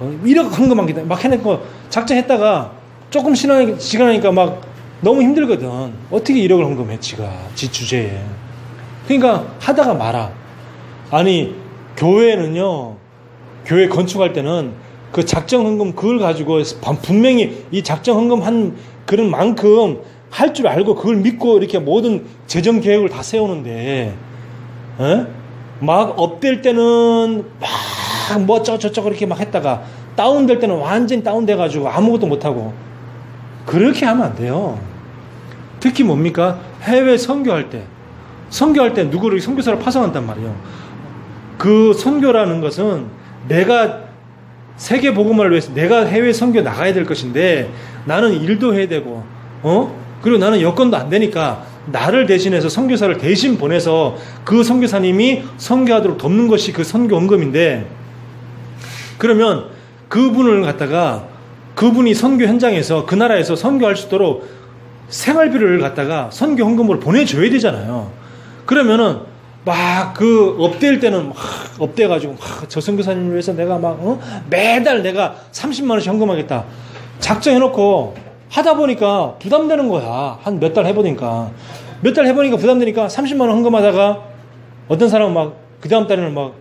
A: 1억 헌금하겠다 막 해놓고 작정했다가 조금 지나니까 막 너무 힘들거든. 어떻게 1억을 헌금해 지 주제에. 그러니까 하다가 말아. 아니 교회는요 교회 건축할 때는 그 작정 헌금 그걸 가지고 분명히 이 작정 헌금 한 그런 만큼 할 줄 알고 그걸 믿고 이렇게 모든 재정 계획을 다 세우는데, 막 업될 때는 막 뭐 저쩌고 이렇게 막 했다가 다운될 때는 완전히 다운돼 가지고 아무것도 못 하고 그렇게 하면 안 돼요. 특히 뭡니까? 해외 선교할 때 누구를 선교사로 파송한단 말이에요. 그 선교라는 것은 내가 세계 복음화를 위해서 내가 해외 선교 나가야 될 것인데 나는 일도 해야 되고 그리고 나는 여건도 안 되니까 나를 대신해서 선교사를 대신 보내서 그 선교사님이 선교하도록 돕는 것이 그 선교 헌금인데, 그러면 그분을 갖다가 그분이 선교 현장에서 그 나라에서 선교할 수 있도록 생활비를 갖다가 선교 헌금으로 보내줘야 되잖아요. 그러면은 막 그 업될 때는 막 업돼가지고 저 선교사님을 위해서 내가 막 매달 내가 30만 원씩 헌금하겠다 작정해놓고 하다 보니까 부담되는 거야. 한 몇 달 해보니까 부담되니까 30만 원 헌금하다가 어떤 사람은 막 그 다음 달에는 막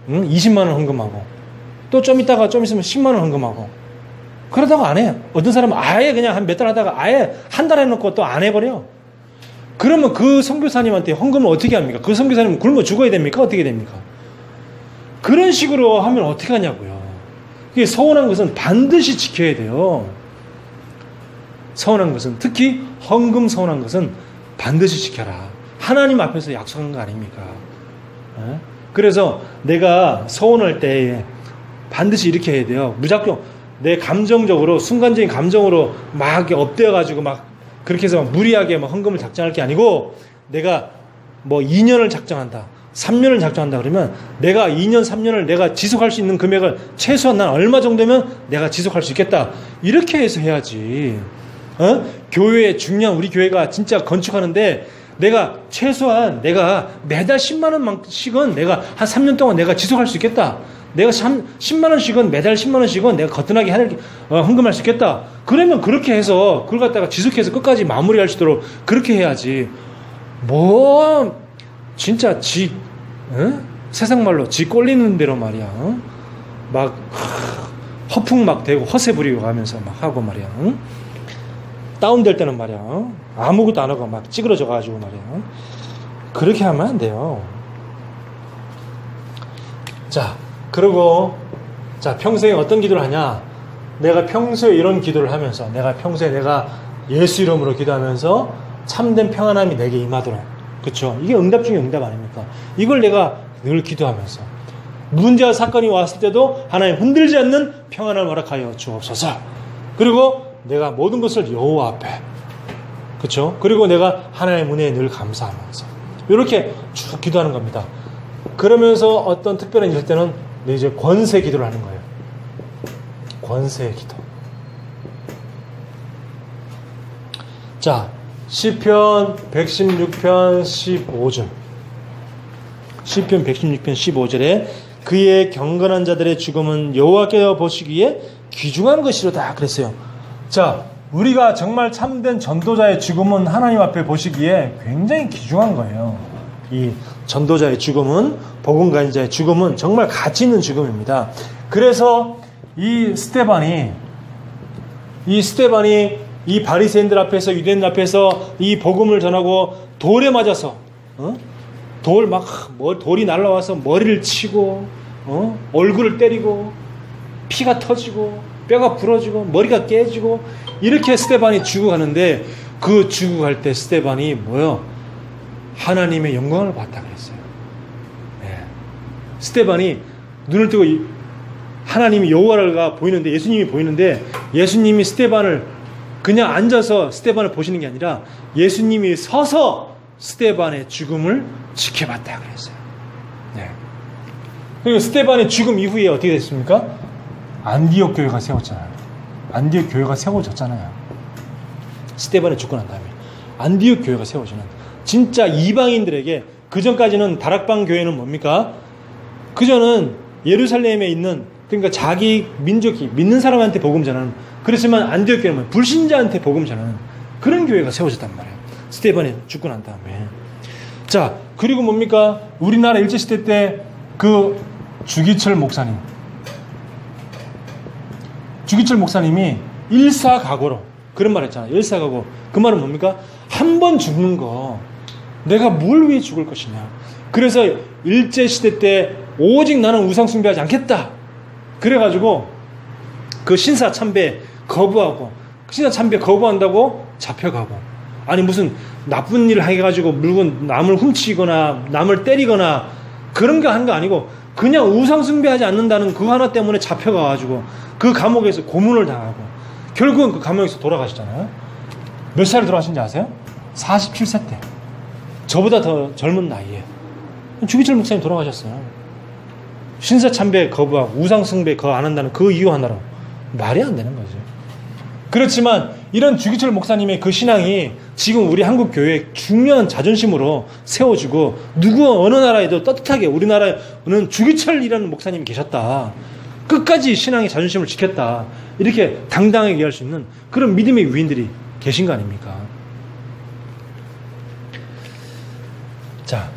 A: 20만 원 헌금하고 또 좀 있으면 10만 원 헌금하고 그러다가 안 해. 어떤 사람은 아예 그냥 한 몇 달 하다가 아예 한 달 해놓고 또 안 해버려. 그러면 그 선교사님한테 헌금을 어떻게 합니까? 그 선교사님은 굶어 죽어야 됩니까? 어떻게 됩니까? 그런 식으로 하면 어떻게 하냐고요. 이게 서운한 것은 반드시 지켜야 돼요. 서운한 것은, 특히 헌금 서운한 것은 반드시 지켜라. 하나님 앞에서 약속한 거 아닙니까? 그래서 내가 서운할 때 반드시 이렇게 해야 돼요. 무작정 내 감정적으로, 순간적인 감정으로 막 업되어가지고 막 그렇게 해서 막 무리하게 막 헌금을 작정할 게 아니고, 내가 뭐 2년을 작정한다, 3년을 작정한다 그러면 내가 2년, 3년을 내가 지속할 수 있는 금액을 최소한 난 얼마 정도면 내가 지속할 수 있겠다. 이렇게 해서 해야지. 교회에 중요한, 우리 교회가 진짜 건축하는데 내가 최소한 내가 매달 10만 원씩은 내가 한 3년 동안 내가 지속할 수 있겠다. 내가 10만 원씩은 매달 10만 원씩은 내가 거뜬하게 헌금할 수 있겠다. 그러면 그렇게 해서 그걸 갖다가 지속해서 끝까지 마무리할 수 있도록 그렇게 해야지. 뭐 진짜 세상 말로 지 꼴리는 대로 말이야. 막 허풍 막 대고 허세 부리고 가면서 막 하고 말이야. 응? 다운될 때는 말이야. 응? 아무것도 안 하고 막 찌그러져 가지고 말이야. 응? 그렇게 하면 안 돼요. 자, 그리고 자, 평소에 어떤 기도를 하냐? 내가 평소에 이런 기도를 하면서 내가 예수 이름으로 기도하면서 참된 평안함이 내게 임하도록. 그렇죠? 이게 응답 중에 응답 아닙니까? 이걸 내가 늘 기도하면서 문제와 사건이 왔을 때도 하나님 흔들지 않는 평안을 허락하여 주옵소서. 그리고 내가 모든 것을 여호와 앞에, 그렇죠? 그리고 내가 하나님의 은혜에 늘 감사하면서 이렇게 쭉 기도하는 겁니다. 그러면서 어떤 특별한 일 때는 이제 권세 기도를 하는 거예요. 권세 기도. 자, 시편 116편 15절. 시편 116편 15절에 그의 경건한 자들의 죽음은 여호와께서 보시기에 귀중한 것이로다 그랬어요. 자, 우리가 정말 참된 전도자의 죽음은 하나님 앞에 보시기에 굉장히 귀중한 거예요. 이 전도자의 죽음은, 복음 가인자의 죽음은 정말 가치 있는 죽음입니다. 그래서 이 스데반이 이 바리새인들 앞에서, 유대인들 앞에서 이 복음을 전하고 돌에 맞아서, 돌이 날라와서 머리를 치고, 얼굴을 때리고, 피가 터지고, 뼈가 부러지고, 머리가 깨지고, 이렇게 스데반이 죽어가는데, 그 죽어갈 때 스데반이 뭐요? 하나님의 영광을 봤다 그랬어요. 네. 스데반이 눈을 뜨고 하나님이 여호와가 보이는데, 예수님이 보이는데, 예수님이 스데반을 그냥 앉아서 스데반을 보시는 게 아니라 예수님이 서서 스데반의 죽음을 지켜봤다 그랬어요. 네. 그리고 스데반의 죽음 이후에 어떻게 됐습니까? 안디옥 교회가 세웠잖아요. 안디옥 교회가 세워졌잖아요. 스데반이 죽고 난 다음에 안디옥 교회가 세워지는, 진짜 이방인들에게, 그전까지는 다락방 교회는 뭡니까? 그전은 예루살렘에 있는, 그러니까 자기 민족이 믿는 사람한테 복음 전하는, 그렇지만 안디옥 교회는 불신자한테 복음 전하는 그런 교회가 세워졌단 말이에요. 스데반이 죽고 난 다음에. 자, 그리고 뭡니까? 우리나라 일제시대 때 그 주기철 목사님이 일사각오로 그런 말 했잖아요. 일사각오. 그 말은 뭡니까? 한 번 죽는 거 내가 뭘 위해 죽을 것이냐. 그래서 일제시대 때 오직 나는 우상 숭배하지 않겠다. 그래가지고 그 신사 참배 거부하고, 신사 참배 거부한다고 잡혀가고, 아니 무슨 나쁜 일을 해가지고 물건 남을 훔치거나 남을 때리거나 그런 거 한 거 아니고 그냥 우상 숭배하지 않는다는 그 하나 때문에 잡혀가가지고 그 감옥에서 고문을 당하고 결국은 그 감옥에서 돌아가시잖아요. 몇 살에 돌아가신지 아세요? 47세 때. 저보다 더 젊은 나이에 주기철 목사님 돌아가셨어요. 신사 참배 거부하고 우상 숭배 거 안 한다는 그 이유 하나로. 말이 안 되는 거죠. 그렇지만 이런 주기철 목사님의 그 신앙이 지금 우리 한국 교회의 중요한 자존심으로 세워지고, 누구 어느 나라에도 떳떳하게 우리나라에는 주기철이라는 목사님이 계셨다, 끝까지 신앙의 자존심을 지켰다, 이렇게 당당하게 얘기할 수 있는 그런 믿음의 위인들이 계신 거 아닙니까? 자,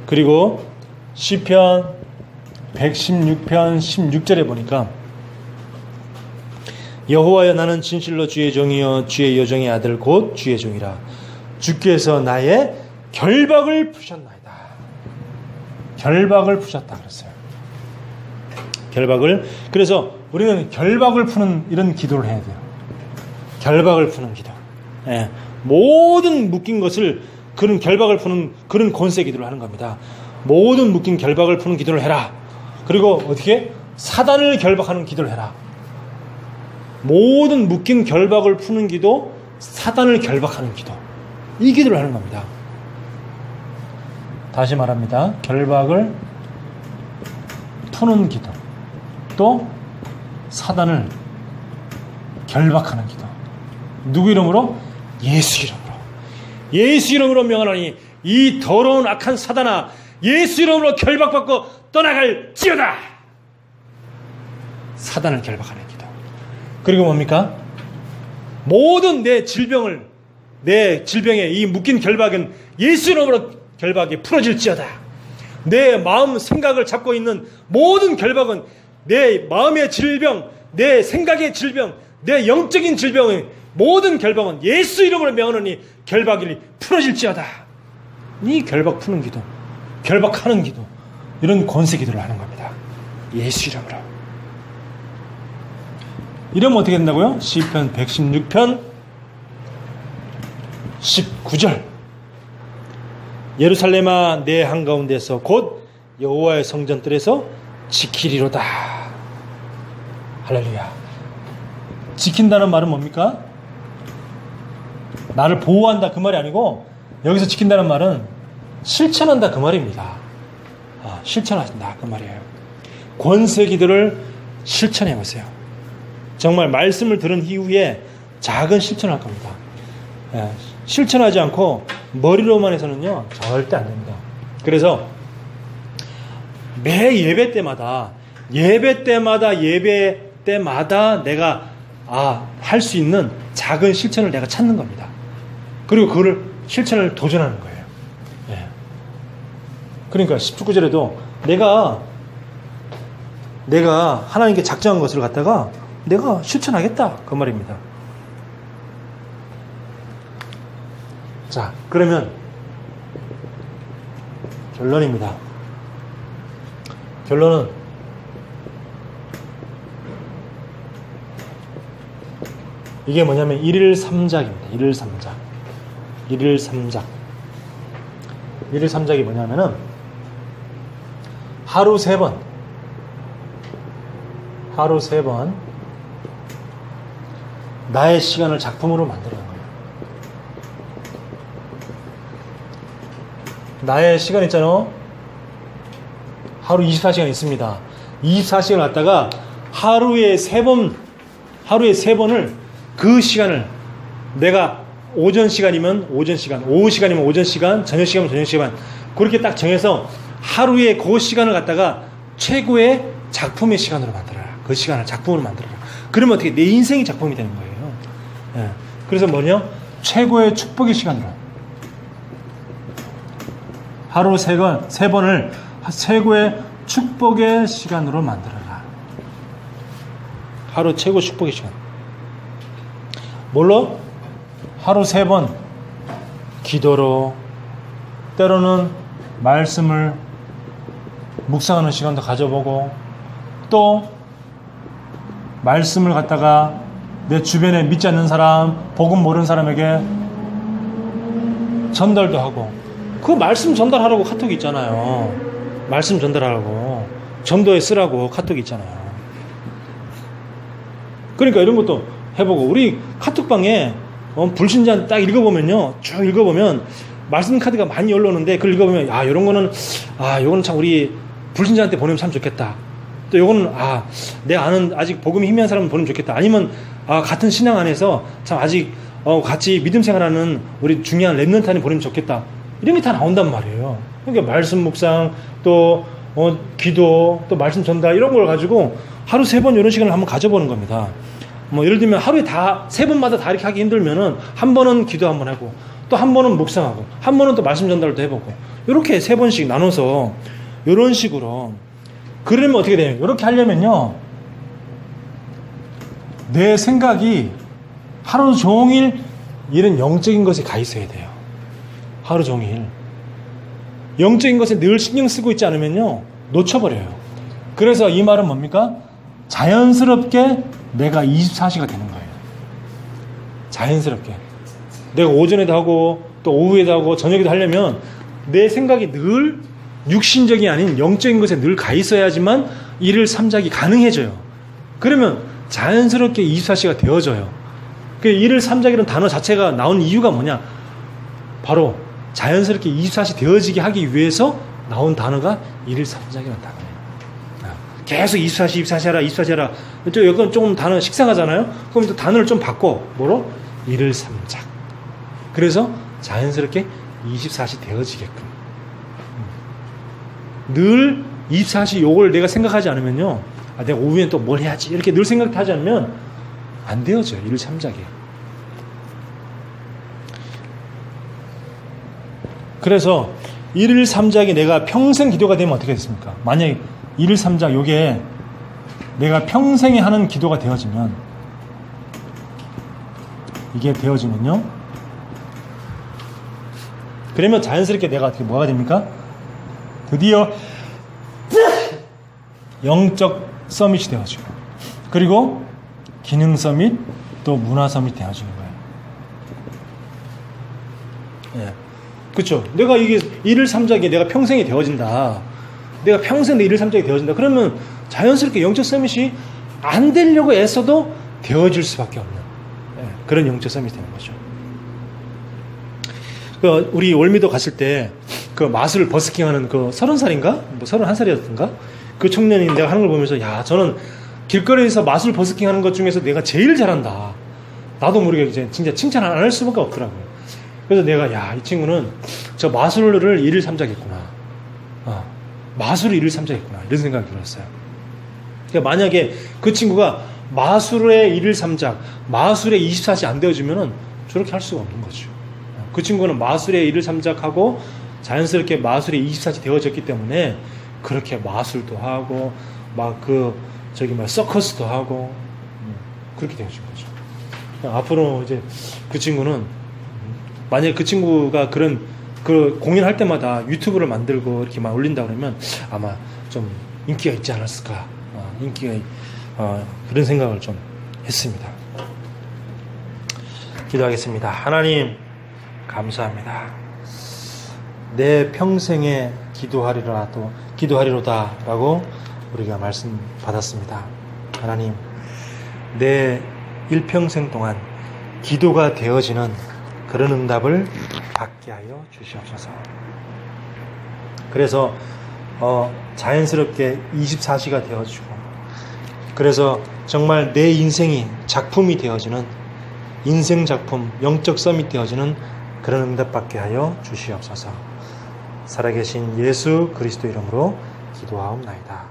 A: 그리고 시편 116편 16절에 보니까 여호와여 나는 진실로 주의 종이요 주의 여종의 아들 곧 주의 종이라. 주께서 나의 결박을 푸셨나이다. 결박을 푸셨다 그랬어요. 결박을. 그래서 우리는 결박을 푸는 이런 기도를 해야 돼요. 결박을 푸는 기도. 예. 모든 묶인 것을, 그런 결박을 푸는 그런 권세 기도를 하는 겁니다. 모든 묶인 결박을 푸는 기도를 해라. 그리고 어떻게? 사단을 결박하는 기도를 해라. 모든 묶인 결박을 푸는 기도, 사단을 결박하는 기도, 이 기도를 하는 겁니다. 다시 말합니다. 결박을 푸는 기도, 또 사단을 결박하는 기도. 누구 이름으로? 예수 이름으로. 예수 이름으로 명하노니 이 더러운 악한 사단아, 예수 이름으로 결박받고 떠나갈지어다. 사단을 결박하는 기도. 그리고 뭡니까? 모든 내 질병의 이 묶인 결박은 예수 이름으로 결박이 풀어질지어다. 내 마음 생각을 잡고 있는 모든 결박은 내 마음의 질병, 내 생각의 질병, 내 영적인 질병의 모든 결박은 예수 이름으로 명하노니 결박이 풀어질지어다. 이 결박 푸는 기도, 결박하는 기도, 이런 권세 기도를 하는 겁니다. 예수 이름으로. 이러면 어떻게 된다고요? 시편 116편 19절. 예루살렘아 내 한가운데서 곧 여호와의 성전들에서 지키리로다. 할렐루야. 지킨다는 말은 뭡니까? 나를 보호한다 그 말이 아니고, 여기서 지킨다는 말은 실천한다 그 말입니다. 실천하신다 그 말이에요. 권세 기도를 실천해 보세요. 정말 말씀을 들은 이후에 작은 실천을 할 겁니다. 실천하지 않고 머리로만 해서는요 절대 안 됩니다. 그래서 매 예배 때마다 내가 할 수 있는 작은 실천을 내가 찾는 겁니다. 그리고 그거를 실천을 도전하는 거예요. 그러니까 19절에도 내가 하나님께 작정한 것을 갖다가 내가 실천하겠다 그 말입니다. 자, 그러면 결론입니다. 결론은 이게 뭐냐면 1일 3작입니다. 1일 3작. 1일 3작. 1일 3작이 뭐냐면은 하루 3번 나의 시간을 작품으로 만드는 거예요. 나의 시간 있잖아. 하루 24시간 있습니다. 24시간을 갖다가 하루에 3번을 그 시간을 내가 오전 시간이면 오전 시간, 오후 시간이면 오전 시간, 저녁 시간이면 저녁 시간, 그렇게 딱 정해서 하루에 그 시간을 갖다가 최고의 작품의 시간으로 만들어라. 그 시간을 작품으로 만들어라. 그러면 어떻게 내 인생이 작품이 되는 거예요. 그래서 뭐냐? 최고의 축복의 시간으로. 하루 3번을 최고의 축복의 시간으로 만들어라. 하루 최고 축복의 시간. 뭘로? 하루 3번 기도로, 때로는 말씀을 묵상하는 시간도 가져보고, 또 말씀을 갖다가 내 주변에 믿지 않는 사람, 복음 모르는 사람에게 전달도 하고, 그 말씀 전달하라고 카톡이 있잖아요. 말씀 전달하라고 전도에 쓰라고 카톡이 있잖아요. 그러니까 이런 것도 해보고, 우리 카톡방에 불신자한테 딱 읽어보면요, 쭉 읽어보면 말씀 카드가 많이 올라오는데 그걸 읽어보면 이런 거는 요거는 참 우리 불신자한테 보내면 참 좋겠다. 또 요거는 내 아는 아직 복음이 희미한 사람은 보내면 좋겠다. 아니면 같은 신앙 안에서 참 아직 같이 믿음 생활하는 우리 중요한 랩런트한테 보내면 좋겠다. 이런 게 다 나온단 말이에요. 그러니까 말씀 묵상, 또 기도, 또 말씀 전달, 이런 걸 가지고 하루 3번 이런 시간을 한번 가져보는 겁니다. 뭐 예를 들면 하루에 다 3번마다 다 이렇게 하기 힘들면은 한 번은 기도 한번 하고, 또 한 번은 묵상하고, 한 번은 또 말씀 전달도 해보고, 이렇게 3번씩 나눠서 이런 식으로. 그러면 어떻게 돼요? 이렇게 하려면요, 내 생각이 하루 종일 이런 영적인 것에 가 있어야 돼요. 하루 종일 영적인 것에 늘 신경 쓰고 있지 않으면요 놓쳐버려요. 그래서 이 말은 뭡니까? 자연스럽게 내가 24시가 되는 거예요. 자연스럽게 내가 오전에도 하고 또 오후에도 하고 저녁에도 하려면 내 생각이 늘 육신적이 아닌 영적인 것에 늘 가 있어야지만 1일 3작이 가능해져요. 그러면 자연스럽게 24시가 되어져요. 그 1일 3작이라는 단어 자체가 나온 이유가 뭐냐? 바로 자연스럽게 24시 되어지게 하기 위해서 나온 단어가 1일 3작이라는 단어예요. 계속 24시 하라, 24시 하라. 이건 조금 단어 식상하잖아요? 그럼 또 단어를 좀 바꿔. 뭐로? 1일 3작. 그래서 자연스럽게 24시 되어지게끔. 늘 24시 요걸 내가 생각하지 않으면요. 내가 오후엔 또 뭘 해야지. 이렇게 늘 생각하지 않으면 안 되어져요. 1일 3작이. 그래서 1일 3작이 내가 평생 기도가 되면 어떻게 됐습니까? 만약에 1일 3작 요게 내가 평생에 하는 기도가 되어지면, 이게 되어지면요, 그러면 자연스럽게 내가 어떻게 뭐가 됩니까? 드디어 영적 서밋이 되어지고, 그리고 기능 서밋, 또 문화 서밋이 되어지는 거예요. 예. 그쵸? 내가 이게 1을 3작이 내가 평생이 되어진다. 내가 평생 내 1을 3작이 되어진다. 그러면 자연스럽게 영적 서밋이 안 되려고 애써도 되어질 수밖에 없는, 예, 그런 영적 서밋이 되는 거죠. 우리 월미도 갔을 때 그 마술 버스킹하는 그 30살인가? 뭐 31살이었던가? 그 청년이 내가 하는 걸 보면서, 야, 저는 길거리에서 마술 버스킹하는 것 중에서 내가 제일 잘한다. 나도 모르게 이제 진짜 칭찬 안 할 수밖에 없더라고요. 그래서 내가, 야, 이 친구는 저 마술을 1일 3작했구나. 마술을 1일 3작했구나. 이런 생각이 들었어요. 그러니까 만약에 그 친구가 마술의 1일 3작, 마술의 24시 안 되어지면은 저렇게 할 수가 없는 거죠. 그 친구는 마술의 1일 3작하고 자연스럽게 마술의 24시 되어졌기 때문에 그렇게 마술도 하고 막 서커스도 하고 그렇게 되어진 거죠. 앞으로 이제 그 친구는 만약에 그 친구가 그 공연할 때마다 유튜브를 만들고 이렇게 막 올린다 그러면 아마 좀 인기가 있지 않았을까, 그런 생각을 좀 했습니다. 기도하겠습니다. 하나님, 감사합니다. 내 평생에 기도하리로다 라고 우리가 말씀 받았습니다. 하나님, 내 일평생 동안 기도가 되어지는 그런 응답을 받게 하여 주시옵소서. 그래서 자연스럽게 24시가 되어지고, 그래서 정말 내 인생이 작품이 되어지는, 인생 작품, 영적 서밋 되어지는 그런 응답 받게 하여 주시옵소서. 살아계신 예수 그리스도 이름으로 기도하옵나이다.